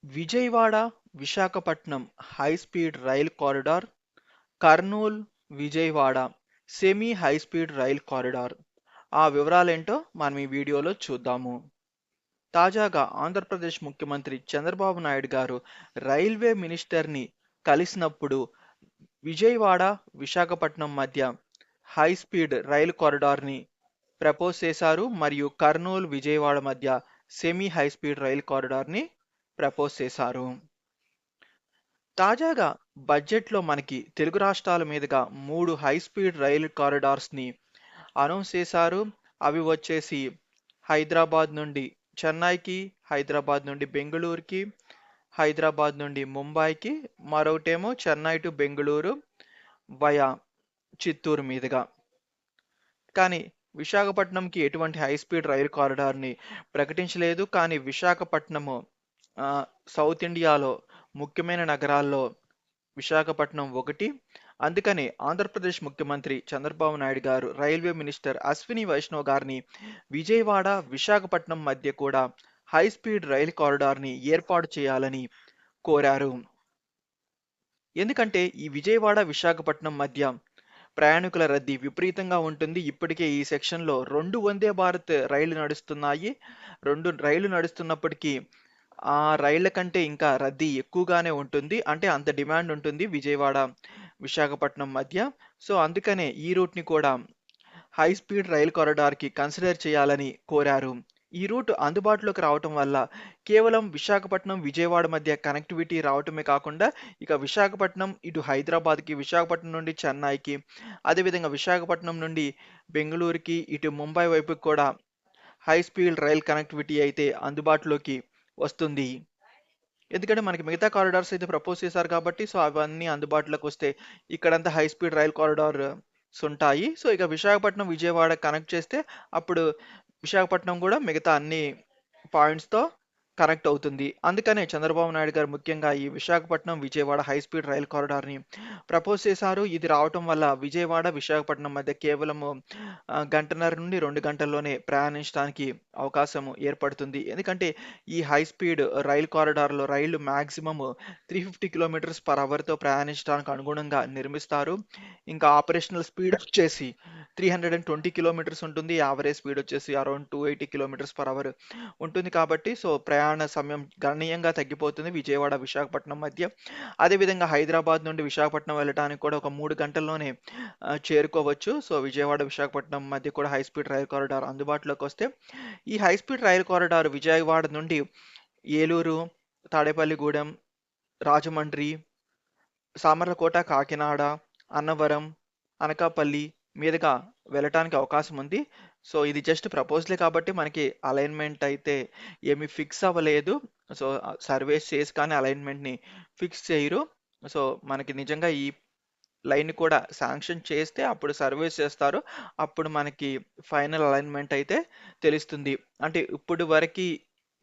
Vijayawada Visakhapatnam high speed rail corridor, Kurnool Vijayawada semi high speed rail corridor. ఆ వివరాలేంటో మనం ఈ వీడియోలో చూద్దాము. తాజాగా ఆంధ్రప్రదేశ్ ముఖ్యమంత్రి చంద్రబాబు నాయుడు గారు రైల్వే మినిస్టర్ని కలిసినప్పుడు విజయవాడ విశాఖపట్నం మధ్య హై స్పీడ్ రైలు కారిడార్ని ప్రపోజ్ చేశారు, మరియు కర్నూలు విజయవాడ మధ్య సెమీ హై స్పీడ్ రైలు కారిడార్ని ప్రపోజ్ చేశారు. తాజాగా బడ్జెట్లో మనకి తెలుగు రాష్ట్రాల మీదుగా 3 హై స్పీడ్ రైలు కారిడార్స్ని అనౌన్స్ చేశారు. అవి వచ్చేసి హైదరాబాద్ నుండి చెన్నైకి, హైదరాబాద్ నుండి బెంగళూరుకి, హైదరాబాద్ నుండి ముంబైకి, మరొకటేమో చెన్నై టు బెంగళూరు వయా చిత్తూరు మీదుగా. కానీ విశాఖపట్నంకి ఎటువంటి హై స్పీడ్ రైలు కారిడార్ని ప్రకటించలేదు. కానీ విశాఖపట్నము సౌత్ ఇండియాలో ముఖ్యమైన నగరాల్లో విశాఖపట్నం ఒకటి. అందుకని ఆంధ్రప్రదేశ్ ముఖ్యమంత్రి చంద్రబాబు నాయుడు గారు రైల్వే మినిస్టర్ అశ్విని వైష్ణవ్ గారిని విజయవాడ విశాఖపట్నం మధ్య కూడా హై స్పీడ్ రైలు కారిడార్ని ఏర్పాటు చేయాలని కోరారు. ఎందుకంటే ఈ విజయవాడ విశాఖపట్నం మధ్య ప్రయాణికుల రద్దీ విపరీతంగా ఉంటుంది. ఇప్పటికే ఈ సెక్షన్లో 2 వందే భారత్ రైళ్లు నడుస్తున్నాయి. 2 రైళ్లు నడుస్తున్నప్పటికీ ఆ రైళ్ల కంటే ఇంకా రద్దీ ఎక్కువగానే ఉంటుంది. అంటే అంత డిమాండ్ ఉంటుంది విజయవాడ విశాఖపట్నం మధ్య. సో అందుకనే ఈ రూట్ని కూడా హై స్పీడ్ రైల్ కారిడార్కి కన్సిడర్ చేయాలని కోరారు. ఈ రూట్ అందుబాటులోకి రావటం వల్ల కేవలం విశాఖపట్నం విజయవాడ మధ్య కనెక్టివిటీ రావటమే కాకుండా ఇక విశాఖపట్నం ఇటు హైదరాబాద్కి, విశాఖపట్నం నుండి చెన్నైకి, అదేవిధంగా విశాఖపట్నం నుండి బెంగళూరుకి, ఇటు ముంబై వైపుకి కూడా హై స్పీడ్ రైల్ కనెక్టివిటీ అయితే అందుబాటులోకి వస్తుంది. ఎందుకంటే మనకి మిగతా కారిడార్స్ అయితే ప్రపోజ్ చేశారు కాబట్టి సో అవన్నీ అందుబాటులోకి వస్తే ఇక్కడంతా హై స్పీడ్ రైల్ కారిడార్ ఉంటాయి. సో ఇక విశాఖపట్నం విజయవాడ కనెక్ట్ చేస్తే అప్పుడు విశాఖపట్నం కూడా మిగతా అన్ని పాయింట్స్తో కనెక్ట్ అవుతుంది. అందుకనే చంద్రబాబు నాయుడు గారు ముఖ్యంగా ఈ Visakhapatnam Vijayawada high speed rail కారిడార్ని ప్రపోజ్ చేశారు. ఇది రావటం వల్ల విజయవాడ విశాఖపట్నం మధ్య కేవలము గంటన్నర నుండి 2 గంటల్లోనే ప్రయాణించడానికి అవకాశం ఏర్పడుతుంది. ఎందుకంటే ఈ హై స్పీడ్ రైల్ కారిడార్లో రైళ్లు మ్యాక్సిమం 350 కిలోమీటర్స్ పర్ అవర్తో ప్రయాణించడానికి అనుగుణంగా నిర్మిస్తారు. ఇంకా ఆపరేషనల్ స్పీడ్ వచ్చేసి 320 కిలోమీటర్స్ ఉంటుంది. యావరేజ్ స్పీడ్ వచ్చేసి అరౌండ్ 280 కిలోమీటర్స్ పర్ అవర్ ఉంటుంది. కాబట్టి సో ప్రయాణ సమయం గణనీయంగా తగ్గిపోతుంది విజయవాడ విశాఖపట్నం మధ్య. అదేవిధంగా హైదరాబాద్ నుండి విశాఖపట్నం వెళ్ళడానికి కూడా ఒక 3 గంటల్లోనే చేరుకోవచ్చు. సో విజయవాడ విశాఖపట్నం మధ్య కూడా హై స్పీడ్ రైల్ కారిడార్ అందుబాటులోకి వస్తే ఈ high speed rail corridor Vijayawada నుండి ఏలూరు, తాడేపల్లిగూడెం, రాజమండ్రి, సామర్లకోట, కాకినాడ, అన్నవరం, అనకాపల్లి మీదుగా వెళ్ళటానికి అవకాశం ఉంది. సో ఇది జస్ట్ ప్రపోజలే కాబట్టి మనకి అలైన్మెంట్ అయితే ఏమి ఫిక్స్ అవ్వలేదు. సో సర్వేస్ చేసి కానీ అలైన్మెంట్ని ఫిక్స్ చేయరు. సో మనకి నిజంగా ఈ లైన్ కూడా శాంక్షన్ చేస్తే అప్పుడు సర్వేస్ చేస్తారు. అప్పుడు మనకి ఫైనల్ అలైన్మెంట్ అయితే తెలుస్తుంది. అంటే ఇప్పుడు వరకు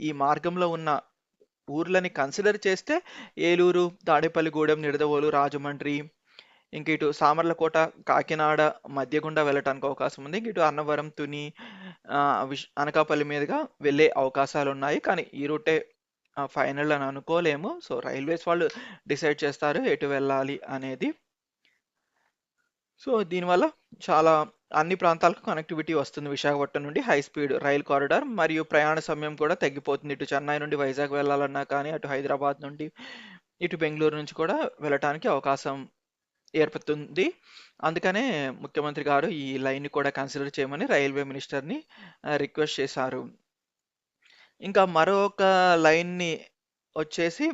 ఈ మార్గంలో ఉన్న ఊర్లని కన్సిడర్ చేస్తే ఏలూరు, తాడేపల్లిగూడెం, నిడదవోలు, రాజమండ్రి, ఇంక ఇటు సామర్లకోట, కాకినాడ మధ్య గుండా వెళ్ళటానికి అవకాశం ఉంది. ఇటు అన్నవరం, తుని, అనకాపల్లి మీదుగా వెళ్ళే అవకాశాలు ఉన్నాయి. కానీ ఈ రూటే ఫైనల్ అని అనుకోలేము. సో రైల్వేస్ వాళ్ళు డిసైడ్ చేస్తారు ఎటు వెళ్ళాలి అనేది. సో దీనివల్ల చాలా అన్ని ప్రాంతాలకు కనెక్టివిటీ వస్తుంది విశాఖపట్నం నుండి హై స్పీడ్ రైల్ కారిడార్, మరియు ప్రయాణ సమయం కూడా తగ్గిపోతుంది. ఇటు చెన్నై నుండి వైజాగ్ వెళ్ళాలన్నా కానీ, అటు హైదరాబాద్ నుండి ఇటు బెంగళూరు నుంచి కూడా వెళ్ళటానికి అవకాశం ఏర్పడుతుంది. అందుకనే ముఖ్యమంత్రి గారు ఈ లైన్ కూడా కన్సిడర్ చేయమని రైల్వే మినిస్టర్ని రిక్వెస్ట్ చేశారు. ఇంకా మరొక లైన్ని వచ్చేసి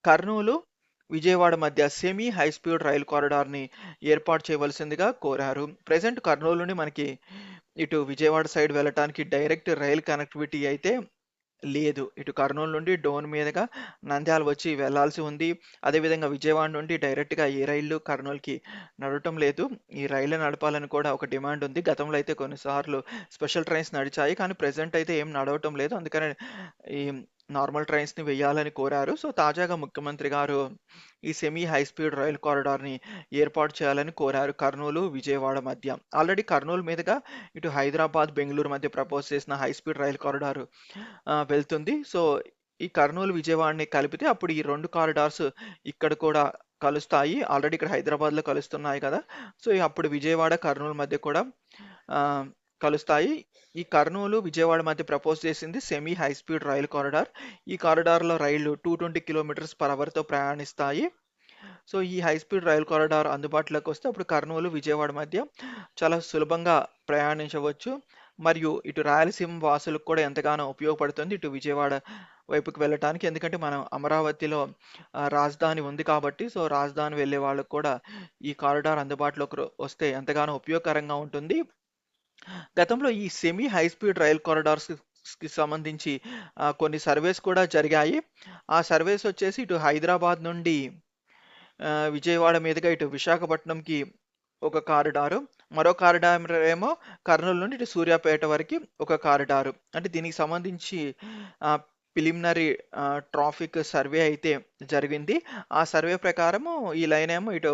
కర్నూలు విజయవాడ మధ్య సెమీ హై స్పీడ్ రైల్ కారిడార్ని ఏర్పాటు చేయవలసిందిగా కోరారు. ప్రెసెంట్ కర్నూలు నుండి మనకి ఇటు విజయవాడ సైడ్ వెళ్ళటానికి డైరెక్ట్ రైల్ కనెక్టివిటీ అయితే లేదు. ఇటు కర్నూలు నుండి డోన్ మీదుగా నంద్యాల వచ్చి వెళ్లాల్సి ఉంది. అదేవిధంగా విజయవాడ నుండి డైరెక్ట్గా ఏ రైళ్లు కర్నూలుకి నడవటం లేదు. ఈ రైళ్లు నడపాలని కూడా ఒక డిమాండ్ ఉంది. గతంలో అయితే కొన్నిసార్లు స్పెషల్ ట్రైన్స్ నడిచాయి, కానీ ప్రెసెంట్ అయితే ఏం నడవటం లేదు. అందుకని ఈ నార్మల్ ట్రైన్స్ని వేయాలని కోరారు. సో తాజాగా ముఖ్యమంత్రి గారు ఈ సెమీ హై స్పీడ్ రైల్ కారిడార్ని ఏర్పాటు చేయాలని కోరారు కర్నూలు విజయవాడ మధ్య. ఆల్రెడీ కర్నూలు మీదుగా ఇటు హైదరాబాద్, బెంగళూరు మధ్య ప్రపోజ్ చేసిన హై స్పీడ్ రైల్ కారిడార్ వెళ్తుంది. సో ఈ కర్నూలు విజయవాడని కలిపితే అప్పుడు ఈ 2 కారిడార్స్ ఇక్కడ కూడా కలుస్తాయి. ఆల్రెడీ ఇక్కడ హైదరాబాద్‌లో కలుస్తున్నాయి కదా! సో, అప్పుడు విజయవాడ, కర్నూలు మధ్య కూడా ఆహ్, కలుస్తాయి. ఈ కర్నూలు, విజయవాడ మధ్య ప్రపోజ్ చేసింది సెమీ హై స్పీడ్ రైలు కారిడార్. ఈ కారిడార్‌లో రైళ్లు 220 కిలోమీటర్స్ పర్ అవర్‌తో ప్రయాణిస్తాయి. సో, ఈ హై స్పీడ్ రైలు కారిడార్ అందుబాటులోకి వస్తే అప్పుడు కర్నూలు, విజయవాడ మధ్య చాలా సులభంగా ప్రయాణించవచ్చు. మరియు ఇటు రాయలసీమ వాసులకు కూడా ఎంతగానో ఉపయోగపడుతుంది. ఇటు విజయవాడ వైపుకి వెళ్ళటానికి. ఎందుకంటే మనం అమరావతిలో రాజధాని ఉంది కాబట్టి, సో, రాజధాని వెళ్ళే వాళ్ళకి కూడా ఈ కారిడార్ అందుబాటులోకి వస్తే ఎంతగానో ఉపయోగకరంగా ఉంటుంది. గతంలో ఈ సెమీ హై స్పీడ్ రైల్ కారిడార్స్‌కి సంబంధించి కొన్ని సర్వేస్ కూడా జరిగాయి. ఆ సర్వేస్ వచ్చేసి ఇటు హైదరాబాద్ నుండి విజయవాడ మీదుగా ఇటు విశాఖపట్నంకి ఒక కారిడారు. మరో కారిడార్ ఏమో కర్నూలు నుండి ఇటు సూర్యాపేట వరకి ఒక కారిడారు. అంటే దీనికి సంబంధించి ప్రిలిమినరీ ట్రాఫిక్ సర్వే అయితే జరిగింది. ఆ సర్వే ప్రకారము ఈ లైన్ ఏమో ఇటు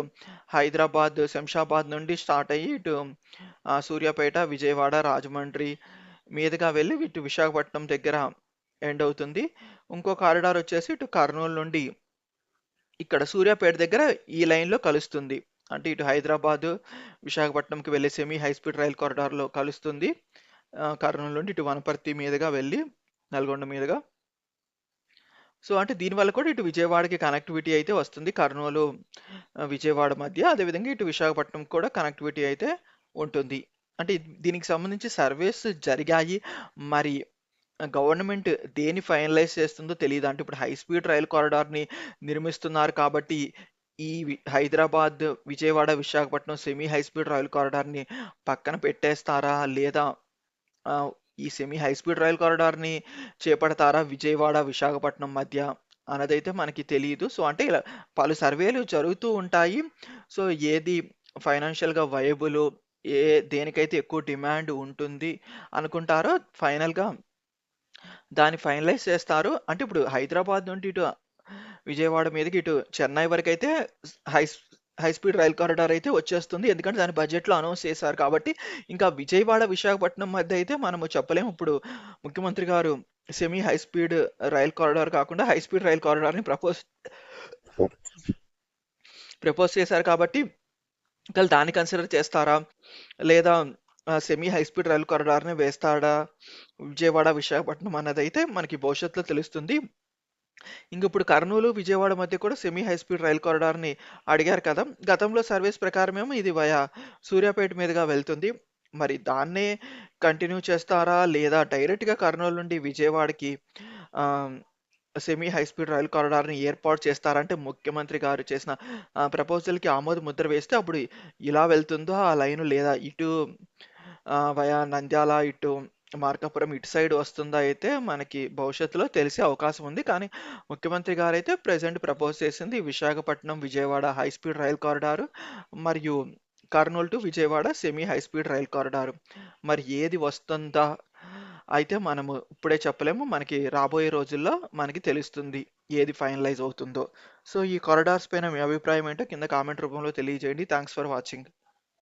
హైదరాబాద్, శంషాబాద్ నుండి స్టార్ట్ అయ్యి ఇటు సూర్యాపేట, విజయవాడ, రాజమండ్రి మీదుగా వెళ్ళి ఇటు విశాఖపట్నం దగ్గర ఎండ్ అవుతుంది. ఇంకో కారిడార్ వచ్చేసి ఇటు కర్నూలు నుండి ఇక్కడ సూర్యాపేట దగ్గర ఈ లైన్‌లో కలుస్తుంది. అంటే ఇటు హైదరాబాదు, విశాఖపట్నంకి వెళ్ళే సెమీ హై స్పీడ్ రైల్ కారిడార్‌లో కలుస్తుంది. కర్నూలు నుండి ఇటు వనపర్తి మీదుగా వెళ్ళి నల్గొండ మీదుగా. సో, అంటే దీనివల్ల కూడా ఇటు విజయవాడకి కనెక్టివిటీ అయితే వస్తుంది. కర్నూలు, విజయవాడ మధ్య. అదేవిధంగా ఇటు విశాఖపట్నంకి కూడా కనెక్టివిటీ అయితే ఉంటుంది. అంటే దీనికి సంబంధించి సర్వేస్ జరిగాయి. మరి గవర్నమెంట్ దేన్ని ఫైనలైజ్ చేస్తుందో తెలీదు. అంటే ఇప్పుడు హై స్పీడ్ రైలు కారిడార్‌ని నిర్మిస్తున్నారు కాబట్టి, ఈ Hyderabad, Vijayawada, Visakhapatnam semi high speed rail కారిడార్‌ని పక్కన పెట్టేస్తారా? లేదా ఈ సెమీ హై స్పీడ్ రైలు కారిడార్‌ని చేపడతారా విజయవాడ, విశాఖపట్నం మధ్య అన్నదైతే మనకి తెలీదు. సో, అంటే ఇలా పలు సర్వేలు జరుగుతూ ఉంటాయి. సో, ఏది ఫైనాన్షియల్‌గా వయబులు, దేనికైతే ఎక్కువ డిమాండ్ ఉంటుంది అనుకుంటారో ఫైనల్‌గా దాన్ని ఫైనలైజ్ చేస్తారు. అంటే ఇప్పుడు హైదరాబాద్ నుండి ఇటు విజయవాడ మీదకి ఇటు చెన్నై వరకైతే high high speed rail corridor అయితే వచ్చేస్తుంది. ఎందుకంటే దాని బడ్జెట్‌లో అనౌన్స్ చేశారు కాబట్టి. ఇంకా విజయవాడ, విశాఖపట్నం మధ్య అయితే మనము చెప్పలేము. ఇప్పుడు ముఖ్యమంత్రి గారు semi high speed rail corridor కాకుండా హై స్పీడ్ రైల్ కారిడార్‌ని ప్రపోజ్ చేశారు కాబట్టి ఒకవేళ దాన్ని కన్సిడర్ చేస్తారా? లేదా semi high speed rail కారిడార్‌ని వేస్తాడా? Vijayawada, Visakhapatnam అన్నదైతే మనకి భవిష్యత్తులో తెలుస్తుంది. ఇంకిప్పుడు కర్నూలు, విజయవాడ మధ్య కూడా సెమీ హై స్పీడ్ రైలు కారిడార్‌ని అడిగారు కదా! గతంలో సర్వేస్ ప్రకారమేమో ఇది వయా సూర్యాపేట మీదుగా వెళ్తుంది. మరి దాన్నే కంటిన్యూ చేస్తారా? లేదా డైరెక్ట్‌గా కర్నూలు నుండి విజయవాడకి ఆహ్, సెమీ హై స్పీడ్ రైలు కారిడార్‌ని ఏర్పాటు చేస్తారా? అంటే ముఖ్యమంత్రి గారు చేసిన ప్రపోజల్‌కి ఆమోద ముద్ర వేస్తే అప్పుడు ఇలా వెళ్తుందో ఆ లైను లేదా ఇటు వయా నంద్యాల, ఇటు మార్కాపురం ఇటు సైడ్ వస్తుందా అయితే మనకి భవిష్యత్తులో తెలిసే అవకాశం ఉంది. కానీ ముఖ్యమంత్రి గారైతే ప్రెజెంట్ ప్రపోజ్ చేసింది Visakhapatnam, Vijayawada high speed rail corridor మరియు Kurnool to Vijayawada semi high speed rail corridor. మరి ఏది వస్తుందా అయితే మనము ఇప్పుడే చెప్పలేము. మనకి రాబోయే రోజుల్లో మనకి తెలుస్తుంది ఏది ఫైనలైజ్ అవుతుందో. సో, ఈ కారిడార్స్ పైన మీ అభిప్రాయం ఏంటో కింద కామెంట్ రూపంలో తెలియజేయండి. Thanks for watching.